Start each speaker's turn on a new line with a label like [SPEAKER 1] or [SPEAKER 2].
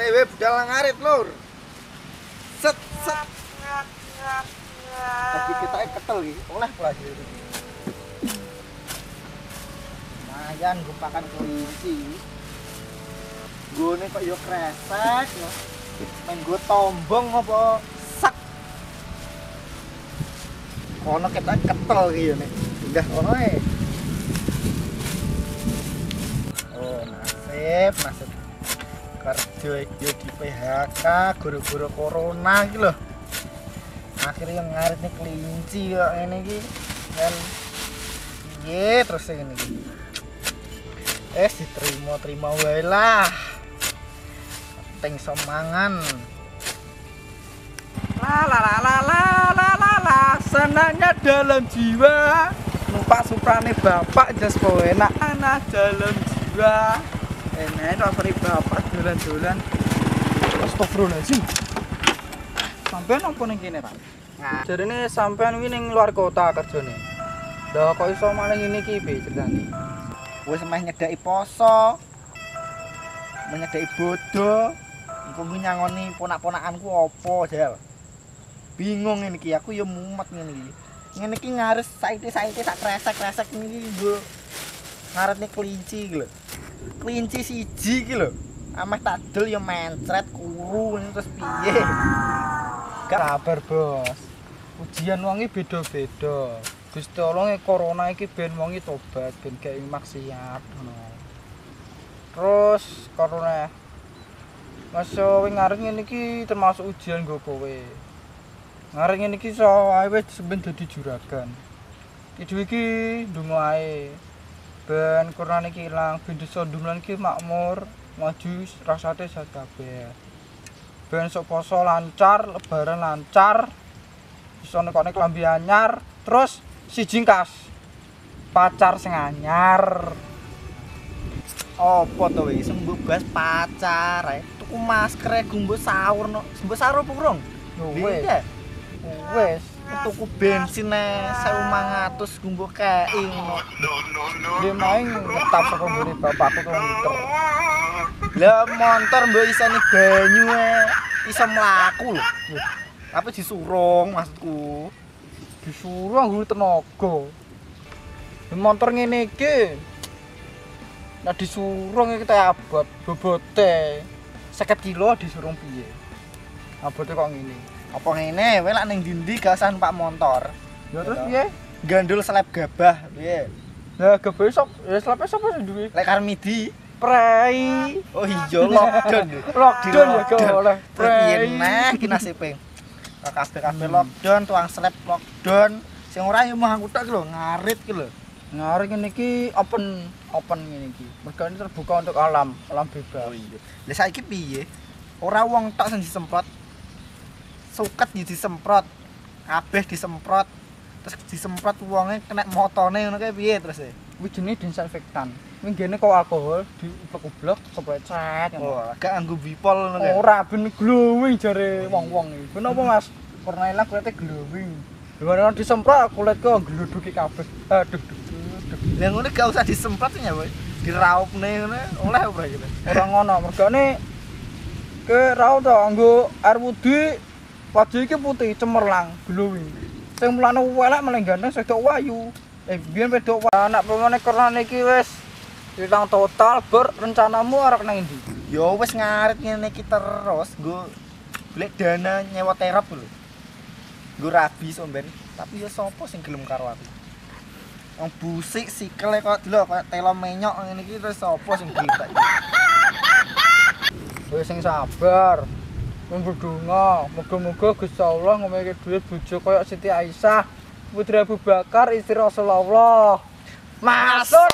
[SPEAKER 1] Dewe budal nang ngarit lur. Set set. Tapi kita ketel iki, oleh pelajari. Lumayan gumpakan kelinci. Gone kok yo kresek yo. Main gue tombong apa sak. Kono kita ketel iki nek. Udah ono ae. Oh, nasib. Kerja iki di PHK guru-guru corona iki lho. Akhirnya yang ngarit nih kelinci kok ngene iki. Dan piye terus ngene iki. Diterima wae lah. Penting semangan. La senangnya dalam jiwa. Numpak suprane bapak jas enak anak dalam jiwa. Enak rasane bapak dolan-dolan. Astagfirullahaladzim. Sampean apa ning kene, Pak? Nah, jarene sampean kuwi ning luar kota kerjane. Lah kok iso malah ngene iki piye ceritane? Wis meh nyedaki poso. Menyedaki bodo. Engko kuwi nyangoni ponak-ponakanku apa, Jal? Bingung ngene iki, aku ya mumet ngene iki. Ngene iki ngares saiki sak kresek-kresek niki nggo ngaretne kelinci iki lho. Kelinci siji iki lho. Ameh tadel ya mencret kuru terus piye? Gak sabar, Bos. Ujian wonge beda-beda. Gusti Allah corona iki ben wonge tobat, ben gak maksiat ngono. Terus corona masa wing ngarep ngene iki termasuk ujian nggo kowe. Ngarep ngene iki iso ae wis sampeyan dadi juragan. Iki iki ndonga ae. Ben corona iki ilang, ben desa ndumlan iki makmur, maju rasate sehat kabeh. Ben sok poso lancar, lebaran lancar. Iso nekone klambi anyar, terus siji kas. Pacar sing anyar. Apa to iki sing mbas pacar ae. Tuku masker gumbo sahur no. Gumbo sahur apa urung? Wes, tuku bensin 1.500 gumbo kei ngono. Dia main tetap saka mburi bapakku tuh muter. Lah montor mbok isane banyu iso mlaku lho. Apa disurung maksudku? Disurung nggo tenaga. Motor ngene iki nek disurung iki teh abot bobote 50 kilo disurung piye? Abote kok ngene. Apa ngene? Kowe lak ning ndi gasan Pak motor. Ya terus piye? Gandul slep gabah piye? Lah gabah sok, ya slepe sapa sing duwe? Lek Karmidi. Prei. Oh iya lockdown. Lockdown ya kok oleh. Piye neh iki nasibe? Kabeh lockdown, tuang slep lockdown. Sing ora yo mah aku tok iki lho, ngarit iki lho. Ngarit ngene iki open ngene iki. Mergo ini terbuka untuk alam bebas. Oh iya. Lah saiki piye? Ora wong tok sing disemprot. Suket ya disemprot. Kabeh disemprot. Terus disemprot wonge kena motone ngono kae piye terus e? Kuwi jenenge disinfektan. Kuwi ngene kok alkohol diublek-ublek keplecet. Oh, agak nganggo bipol ngono kae. Ora ben glowing jare wong-wong iki. Kenapa Mas? Warna ilang kulite glowing. Lha disemprot kulit kok gludhuki kabeh. Aduh. Lah ngono gak usah disemprot ya, Boy. Diraupne ngono oleh ora gitu. Ora ngono, mergane ke raup to nggo air wudhu wajah iki putih cemerlang, glowing. Sing mulane welek malah ganteng sedok wayu. Biyen wedok anak pemene corona iki wis ilang total rencanamu arep nang endi? Ya wis ngarit ngene iki terus nggo golek dana nyewa terap lho. Nggo rabi somben, tapi ya sapa sing gelem karo aku? Wong busik sikile kok delok kaya telo menyok ngene iki terus sapa sing gelem? Kowe sing sabar. Memberdunga, moga-moga Gusti Allah ngomongke dhuwit bojo kaya Siti Aisyah, putri Abu Bakar, istri Rasulullah. Masuk.